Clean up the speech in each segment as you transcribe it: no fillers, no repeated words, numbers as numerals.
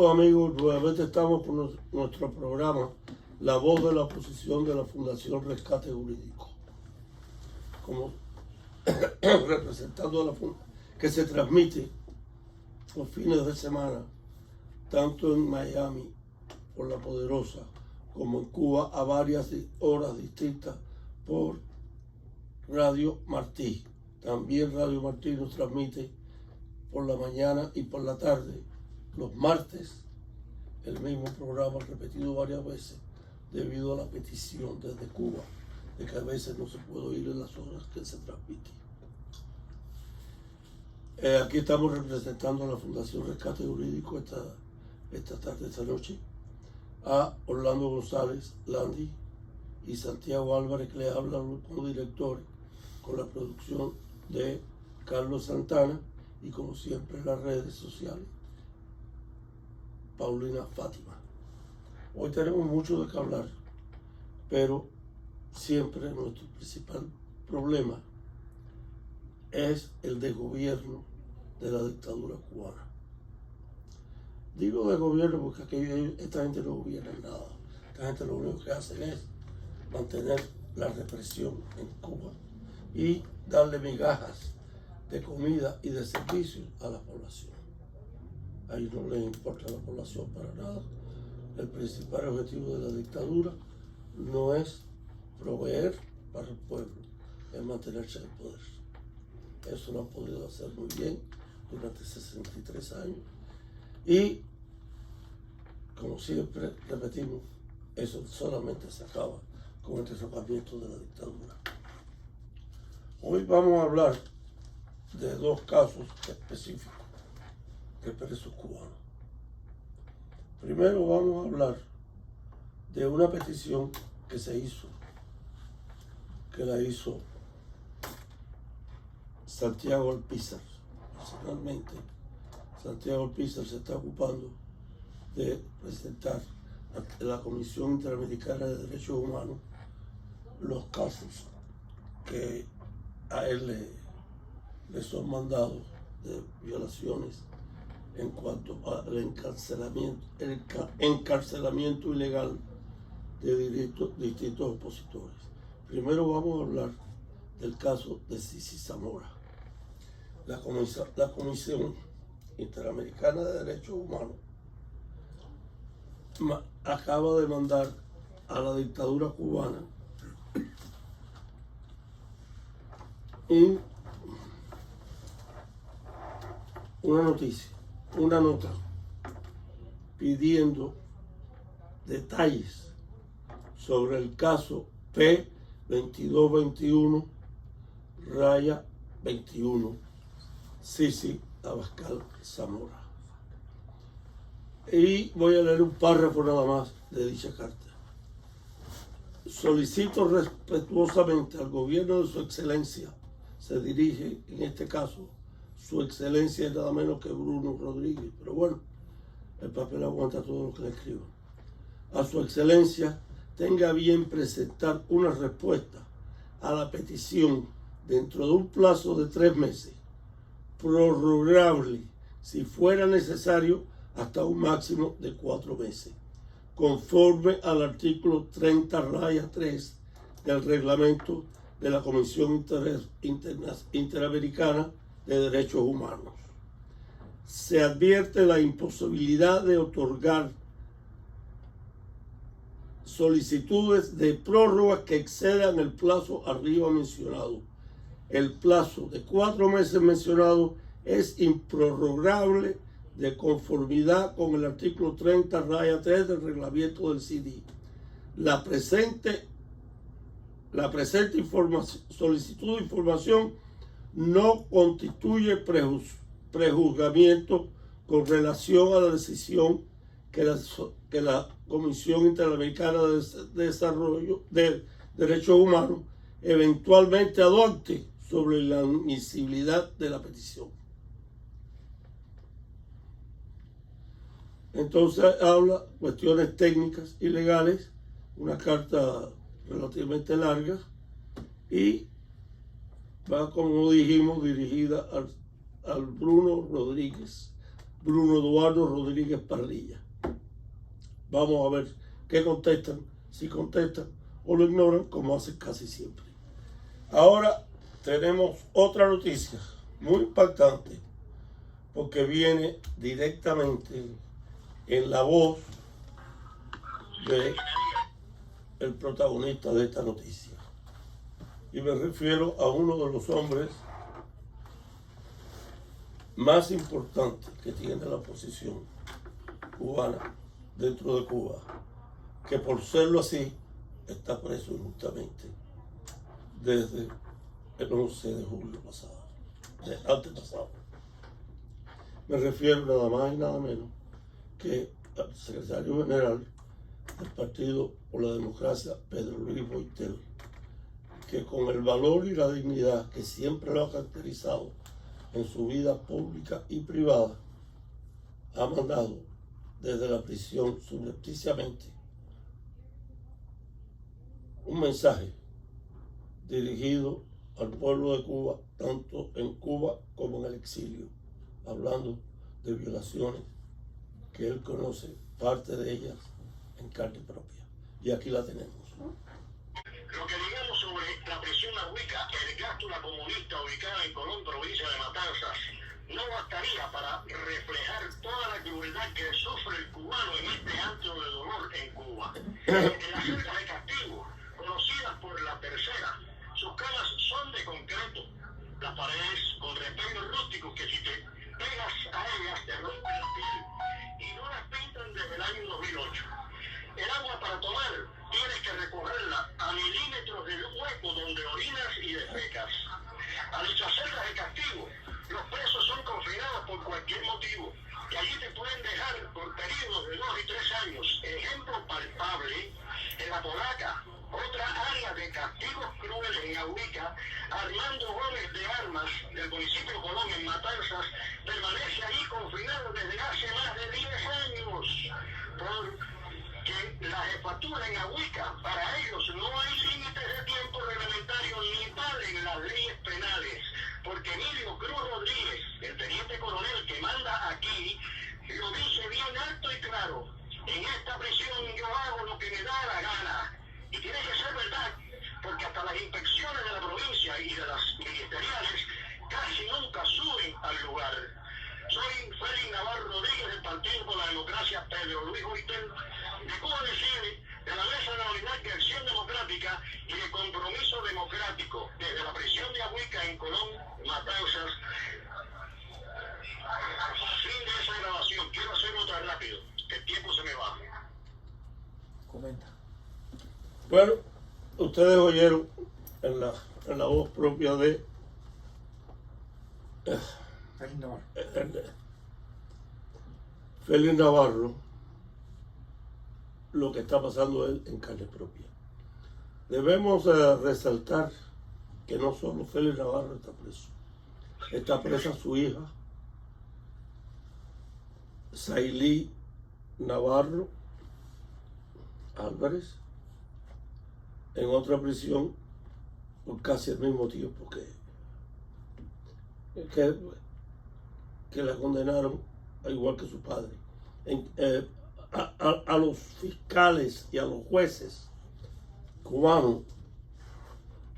Saludos amigos, nuevamente estamos con nuestro programa La Voz de la Oposición de la Fundación Rescate Jurídico, como representando a la Fundación, que se transmite los fines de semana, tanto en Miami por La Poderosa, como en Cuba a varias horas distintas por Radio Martí. También Radio Martí nos transmite por la mañana y por la tarde, los martes, el mismo programa repetido varias veces debido a la petición desde Cuba de que a veces no se puede oír en las horas que se transmite. Aquí estamos representando a la Fundación Rescate Jurídico esta tarde, esta noche, a Orlando González, Landy y Santiago Álvarez, que le hablan como directores, con la producción de Carlos Santana y como siempre en las redes sociales, Paulina Fátima. Hoy tenemos mucho de qué hablar, pero siempre nuestro principal problema es el desgobierno de la dictadura cubana. Digo de gobierno porque aquí esta gente no gobierna nada. Esta gente lo único que hacen es mantener la represión en Cuba y darle migajas de comida y de servicios a la población. A ellos no les importa la población para nada. El principal objetivo de la dictadura no es proveer para el pueblo, es mantenerse en el poder. Eso lo han podido hacer muy bien durante 63 años. Y, como siempre repetimos, eso solamente se acaba con el derrocamiento de la dictadura. Hoy vamos a hablar de dos casos específicos de presos cubanos. Primero vamos a hablar de una petición que se hizo, que la hizo Santiago Alpizar. Personalmente, Santiago Alpizar se está ocupando de presentar ante la Comisión Interamericana de Derechos Humanos los casos que a él le son mandados de violaciones en cuanto al encarcelamiento ilegal de distintos opositores. Primero vamos a hablar del caso de Sisi Zamora. La Comisión Interamericana de Derechos Humanos acaba de mandar a la dictadura cubana una nota pidiendo detalles sobre el caso P-2221-21 Sisi Abascal Zamora. Y voy a leer un párrafo nada más de dicha carta. Solicito respetuosamente al gobierno de su excelencia, se dirige en este caso su excelencia es nada menos que Bruno Rodríguez, pero bueno, el papel aguanta todo lo que le escribo. A su excelencia tenga bien presentar una respuesta a la petición dentro de un plazo de 3 meses, prorrogable si fuera necesario hasta un máximo de 4 meses, conforme al artículo 30-3 del reglamento de la Comisión Interamericana de Derechos Humanos. Se advierte la imposibilidad de otorgar solicitudes de prórroga que excedan el plazo arriba mencionado. El plazo de 4 meses mencionado es improrrogable de conformidad con el artículo 30-3 del reglamento del CIDI. La presente solicitud de información no constituye prejuzgamiento con relación a la decisión que la Comisión Interamericana de Desarrollo de Derechos Humanos eventualmente adopte sobre la admisibilidad de la petición. Entonces habla cuestiones técnicas y legales, una carta relativamente larga y va, como dijimos, dirigida al Bruno Rodríguez, Bruno Eduardo Rodríguez Parrilla. Vamos a ver qué contestan, si contestan o lo ignoran, como hacen casi siempre. Ahora tenemos otra noticia muy impactante, porque viene directamente en la voz de el protagonista de esta noticia. Y me refiero a uno de los hombres más importantes que tiene la oposición cubana dentro de Cuba, que por serlo así está preso injustamente desde el 11 de julio pasado, antepasado. Me refiero nada más y nada menos que al secretario general del Partido por la Democracia, Pedro Luis Boitel, que con el valor y la dignidad que siempre lo ha caracterizado en su vida pública y privada, ha mandado desde la prisión subrepticiamente un mensaje dirigido al pueblo de Cuba, tanto en Cuba como en el exilio, hablando de violaciones que él conoce, parte de ellas en carne propia. Y aquí la tenemos. Lo que digamos sobre la prisión Ahuica, el cápsula comunista ubicada en Colón, provincia de Matanzas, no bastaría para reflejar toda la crueldad que sufre el cubano en este antro de dolor en Cuba. En las celdas de castigo, conocidas por la tercera, sus camas son de concreto, las paredes con repellos rústicos que si te pegas a ellas te rompen la piel y no las pintan desde el año 2008. El agua para tomar tienes que recogerla a milímetros del hueco donde orinas y defecas. A dichas celdas de castigo, los presos son confinados por cualquier motivo y allí te pueden dejar por periodos de 2 y 3 años. Ejemplo palpable, en la Polaca, otra área de castigos crueles en Ahuica, Armando Gómez de Armas, del municipio de Colón, en Matanzas, permanece ahí confinado desde hace más de 10 años. Que la jefatura en Ahuica, para ellos no hay límites de tiempo reglamentario ni valen las leyes penales, porque Emilio Cruz Rodríguez, el teniente coronel que manda aquí, lo dice bien alto y claro: en esta prisión yo hago lo que me da la gana. Y tiene que ser verdad, porque hasta las inspecciones de la provincia y de las ministeriales casi nunca suben al lugar. Soy Félix Navarro Rodríguez, del Partido por la Democracia, Pedro Luis Boitel, de Cuba Decide, de la Mesa de la Unidad de Acción Democrática y de Compromiso Democrático, desde la prisión de Ahuica en Colón, Matanzas. Fin de esa grabación. Quiero hacer otra rápido. El tiempo se me va. Comenta. Bueno, ustedes oyeron en la voz propia de Félix Navarro lo que está pasando él en carne propia. Debemos resaltar que no solo Félix Navarro está presa su hija, Sailí Navarro Álvarez, en otra prisión por casi el mismo tiempo que la condenaron, igual que su padre. A los fiscales y a los jueces cubanos,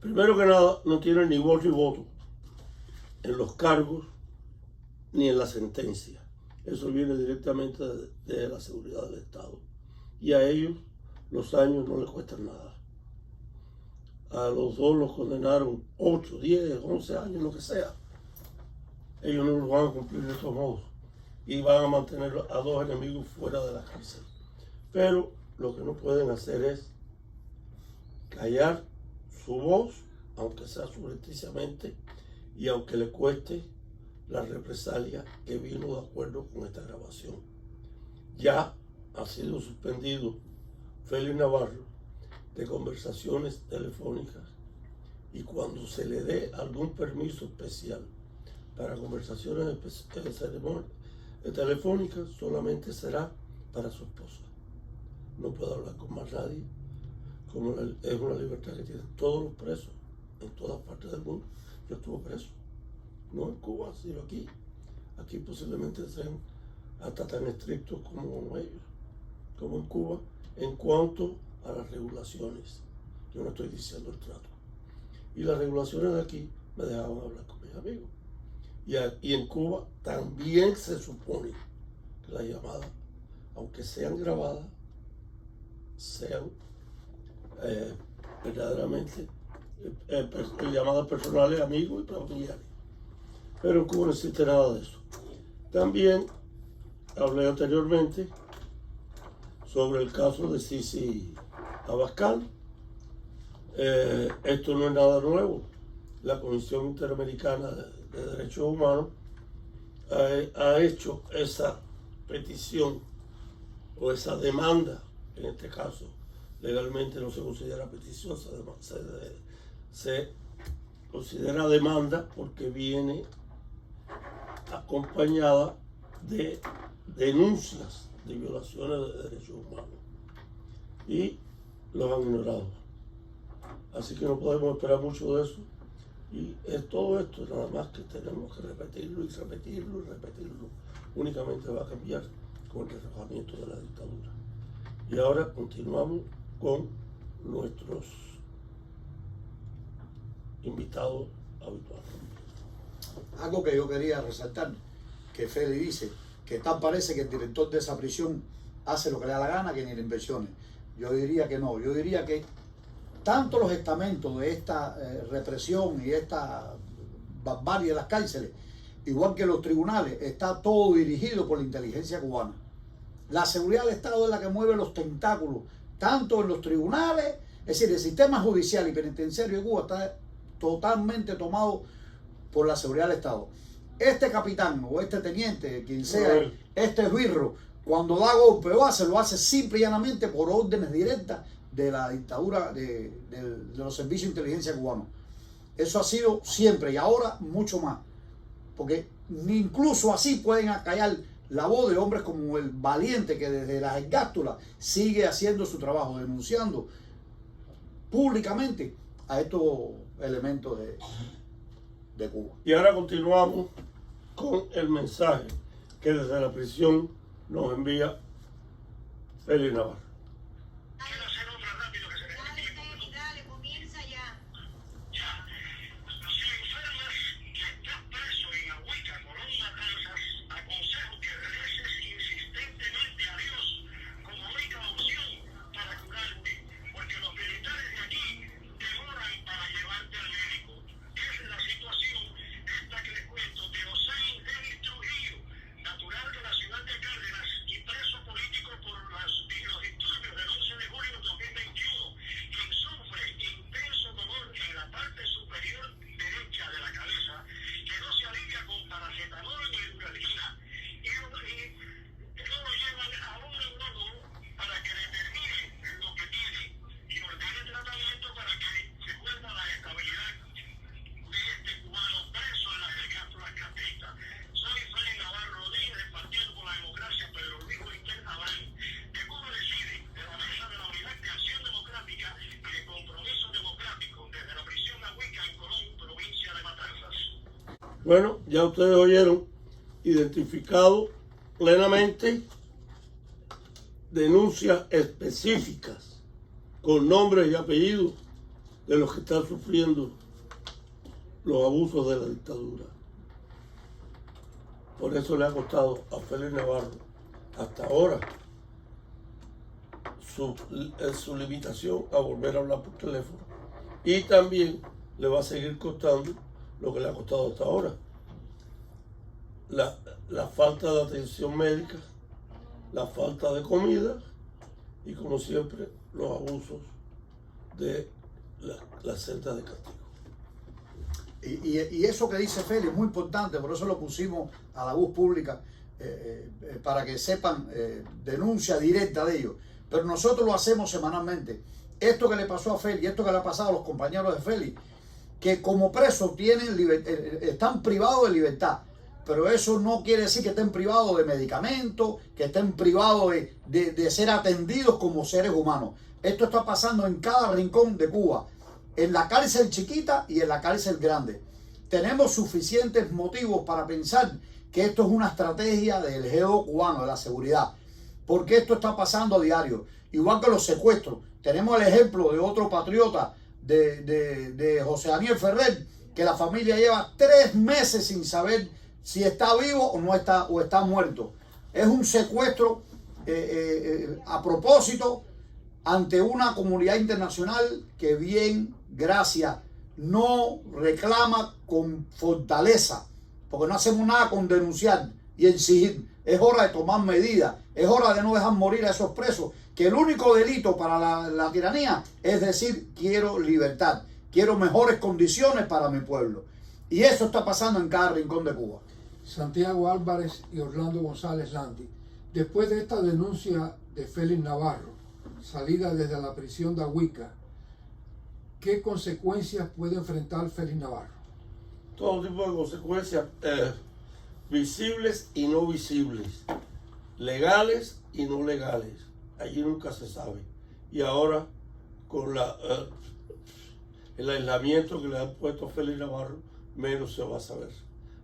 primero que nada, no tienen ni voz ni voto en los cargos ni en la sentencia. Eso viene directamente de la seguridad del Estado. Y a ellos los años no les cuestan nada. A los dos los condenaron 8, 10, 11 años, lo que sea. Ellos no los van a cumplir de todos modos y van a mantener a dos enemigos fuera de la cárcel. Pero lo que no pueden hacer es callar su voz, aunque sea subrepticiamente y aunque le cueste la represalia que vino de acuerdo con esta grabación. Ya ha sido suspendido Félix Navarro de conversaciones telefónicas, y cuando se le dé algún permiso especial para conversaciones telefónicas, solamente será para su esposa. No puede hablar con más nadie, como es una libertad que tienen todos los presos en todas partes del mundo. Yo estuve preso, no en Cuba, sino aquí. Aquí posiblemente sean hasta tan estrictos como ellos, como en Cuba, en cuanto a las regulaciones. Yo no estoy diciendo el trato. Y las regulaciones de aquí me dejaban hablar con mis amigos. Y en Cuba también se supone que las llamadas, aunque sean grabadas, sean verdaderamente llamadas personales, amigos y familiares. Pero en Cuba no existe nada de eso. También hablé anteriormente sobre el caso de Sisi Abascal. Esto no es nada nuevo. La Comisión Interamericana de Derechos Humanos ha hecho esa petición o esa demanda. En este caso, legalmente no se considera petición, se considera demanda porque viene acompañada de denuncias de violaciones de derechos humanos y los han ignorado. Así que no podemos esperar mucho de eso. Y todo esto nada más que tenemos que repetirlo y repetirlo y repetirlo. Únicamente va a cambiar con el relajamiento de la dictadura. Y ahora continuamos con nuestros invitados habituales. Algo que yo quería resaltar, que Feli dice, que tal parece que el director de esa prisión hace lo que le da la gana, que ni le inversiones. Yo diría que no, yo diría que tanto los estamentos de esta represión y esta barbarie de las cárceles, igual que los tribunales, está todo dirigido por la inteligencia cubana. La seguridad del Estado es la que mueve los tentáculos, tanto en los tribunales, es decir, el sistema judicial y penitenciario de Cuba está totalmente tomado por la seguridad del Estado. Este capitán o este teniente, quien sea, este esbirro, cuando da golpe o lo hace simple y llanamente por órdenes directas de la dictadura de los servicios de inteligencia cubanos. Eso ha sido siempre y ahora mucho más. Porque incluso así pueden acallar la voz de hombres como el Valiente, que desde las Ergástulas sigue haciendo su trabajo, denunciando públicamente a estos elementos de Cuba. Y ahora continuamos con el mensaje que desde la prisión nos envía Feli Navarro. Quiero hacer otra rápido que se me Dale, Feli, dale, comienza ya. Ya. Si enfermas que estás preso en Agüita, Colón, Matanzas, aconsejo que reces insistentemente a Dios como única opción para curarte, porque los militares de aquí demoran para llevarte al médico. Esa es la situación esta que les cuento de Hossein Denis Trujillo, natural de la ciudad de Cárdenas y preso político por los disturbios del 11 de julio de 2021, quien sufre intenso dolor en la parte superior derecha de la cabeza, que no se alivia con paracetamol ni uralgina, y luego lo llevan a un neurólogo para que determine lo que tiene y ordene tratamiento para que se vuelva a la estabilidad de este cubano preso en las Ergástulas castristas. Soy Félix Navarro Rodríguez, del Partido por la Democracia, Pedro Luis Coiter Abrán, de Cuba Decide, de la Mesa de la Unidad de Acción Democrática y de Compromiso Democrático, desde la prisión Agüita en Colón, provincia de Matanzas. Bueno, ya ustedes oyeron, identificado plenamente denuncias específicas con nombres y apellidos de los que están sufriendo los abusos de la dictadura. Por eso le ha costado a Félix Navarro hasta ahora su limitación a volver a hablar por teléfono, y también le va a seguir costando lo que le ha costado hasta ahora: la falta de atención médica, la falta de comida y, como siempre, los abusos de las celdas de castigo. Y eso que dice Feli es muy importante, por eso lo pusimos a la luz pública, para que sepan, denuncia directa de ellos. Pero nosotros lo hacemos semanalmente. Esto que le pasó a Feli, esto que le ha pasado a los compañeros de Feli, que como presos están privados de libertad, pero eso no quiere decir que estén privados de medicamentos, que estén privados de ser atendidos como seres humanos. Esto está pasando en cada rincón de Cuba, en la cárcel chiquita y en la cárcel grande. Tenemos suficientes motivos para pensar que esto es una estrategia del G2 cubano, de la seguridad. Porque esto está pasando a diario. Igual que los secuestros. Tenemos el ejemplo de otro patriota, de José Daniel Ferrer, que la familia lleva 3 meses sin saber si está vivo o no está, o está muerto. Es un secuestro a propósito ante una comunidad internacional que bien, gracias, no reclama con fortaleza, porque no hacemos nada con denunciar y exigir. Es hora de tomar medidas, es hora de no dejar morir a esos presos, que el único delito para la tiranía es decir, quiero libertad, quiero mejores condiciones para mi pueblo. Y eso está pasando en cada rincón de Cuba. Santiago Álvarez y Orlando González Landi, después de esta denuncia de Félix Navarro, salida desde la prisión de Ahuica, ¿qué consecuencias puede enfrentar Félix Navarro? Todo tipo de consecuencias visibles y no visibles, legales y no legales. Allí nunca se sabe. Y ahora, con el aislamiento que le han puesto a Félix Navarro, menos se va a saber.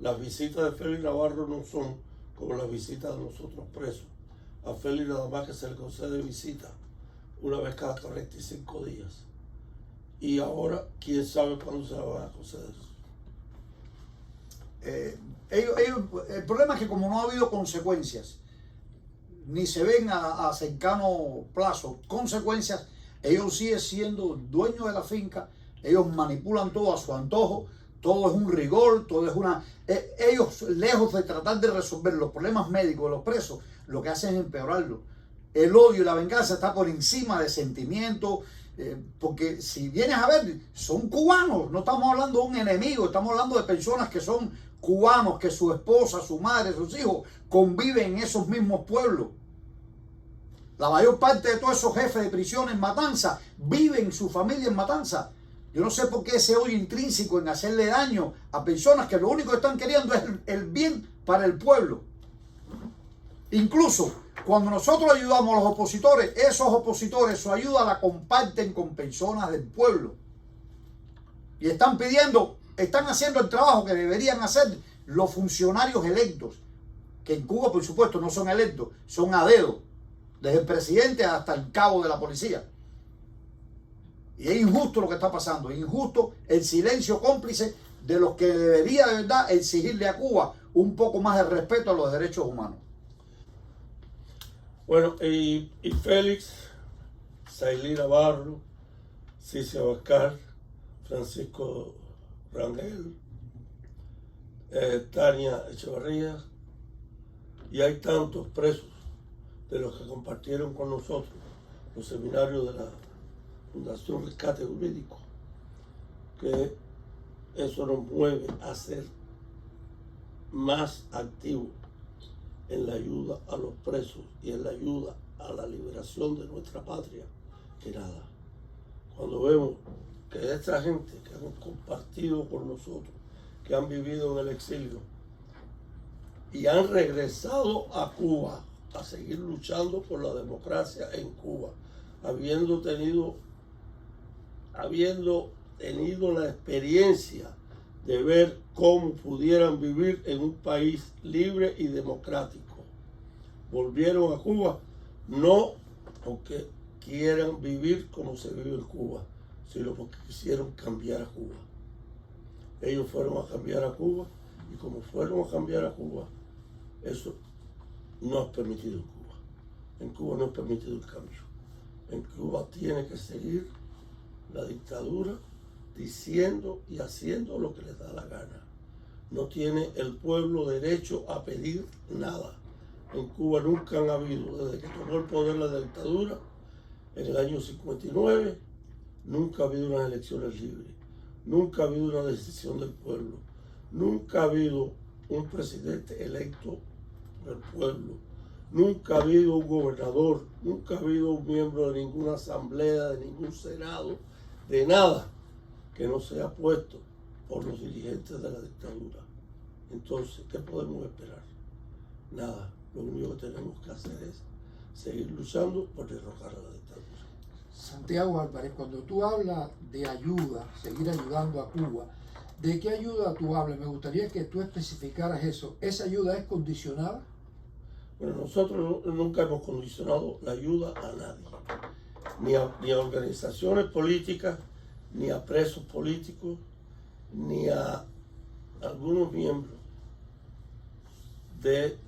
Las visitas de Félix Navarro no son como las visitas de nosotros presos. A Félix nada más que se le concede visita una vez cada 45 días. Y ahora, quién sabe cuándo se la van a conceder. El problema es que como no ha habido consecuencias, ni se ven a cercano plazo consecuencias, ellos siguen siendo dueños de la finca, ellos manipulan todo a su antojo, todo es un rigor, todo es una... ellos, lejos de tratar de resolver los problemas médicos de los presos, lo que hacen es empeorarlo. El odio y la venganza está por encima de sentimientos, porque si vienes a ver, son cubanos, no estamos hablando de un enemigo, estamos hablando de personas que son cubanos, que su esposa, su madre, sus hijos conviven en esos mismos pueblos. La mayor parte de todos esos jefes de prisión en Matanza viven su familia en Matanza. Yo no sé por qué ese odio intrínseco en hacerle daño a personas que lo único que están queriendo es el bien para el pueblo. Incluso cuando nosotros ayudamos a los opositores, esos opositores su ayuda la comparten con personas del pueblo. Y están pidiendo, están haciendo el trabajo que deberían hacer los funcionarios electos, que en Cuba por supuesto no son electos, son a dedo, desde el presidente hasta el cabo de la policía. Y es injusto lo que está pasando, es injusto el silencio cómplice de los que debería de verdad exigirle a Cuba un poco más de respeto a los derechos humanos. Bueno, y Félix, Sailí Navarro, Cici Abascal, Francisco Rangel, Tania Echevarría, y hay tantos presos de los que compartieron con nosotros los seminarios de la Fundación Rescate Jurídico, que eso nos mueve a ser más activos en la ayuda a los presos y en la ayuda a la liberación de nuestra patria que nada. Cuando vemos que esta gente que han compartido con nosotros, que han vivido en el exilio y han regresado a Cuba a seguir luchando por la democracia en Cuba, habiendo tenido la experiencia de ver cómo pudieran vivir en un país libre y democrático. Volvieron a Cuba no porque quieran vivir como se vive en Cuba, sino porque quisieron cambiar a Cuba. Ellos fueron a cambiar a Cuba y como fueron a cambiar a Cuba, eso no es permitido en Cuba. En Cuba no es permitido el cambio. En Cuba tiene que seguir la dictadura diciendo y haciendo lo que les da la gana. No tiene el pueblo derecho a pedir nada. En Cuba nunca han habido, desde que tomó el poder la dictadura, en el año 59, nunca ha habido unas elecciones libres, nunca ha habido una decisión del pueblo, nunca ha habido un presidente electo por el pueblo, nunca ha habido un gobernador, nunca ha habido un miembro de ninguna asamblea, de ningún senado, de nada que no sea puesto por los dirigentes de la dictadura. Entonces, ¿qué podemos esperar? Nada. Lo único que tenemos que hacer es seguir luchando por derrocar a la dictadura. Santiago Álvarez, cuando tú hablas de ayuda, seguir ayudando a Cuba, ¿De qué ayuda tú hablas? Me gustaría que tú especificaras eso. ¿Esa ayuda es condicionada? Bueno, nosotros nunca hemos condicionado la ayuda a nadie, ni a organizaciones políticas, ni a presos políticos, ni a algunos miembros de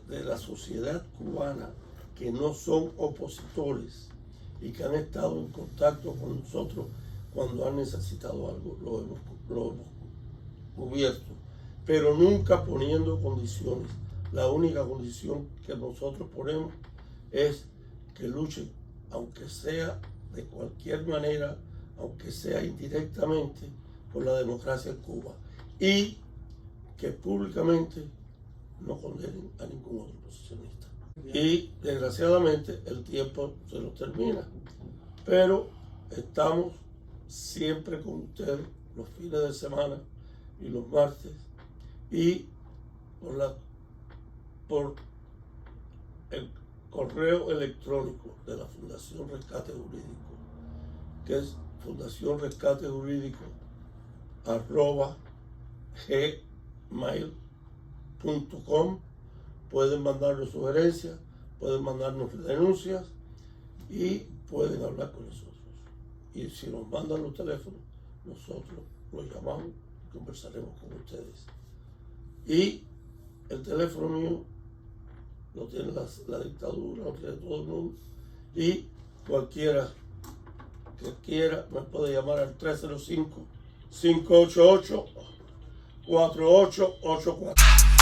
la sociedad cubana que no son opositores y que han estado en contacto con nosotros cuando han necesitado algo. Lo hemos cubierto, pero nunca poniendo condiciones. La única condición que nosotros ponemos es que luchen, aunque sea de cualquier manera, aunque sea indirectamente, por la democracia en Cuba, y que públicamente no condenen a ningún otro oposicionista. Y desgraciadamente el tiempo se nos termina, pero estamos siempre con ustedes los fines de semana y los martes, y por el correo electrónico de la Fundación Rescate Jurídico, que es fundacionrescatejurídico@gmail.com. Pueden mandarnos sugerencias, pueden mandarnos denuncias y pueden hablar con nosotros. Y si nos mandan los teléfonos, nosotros los llamamos y conversaremos con ustedes. Y el teléfono mío lo tiene la dictadura, lo tiene todo el mundo. Y cualquiera que quiera me puede llamar al 305-588-4884.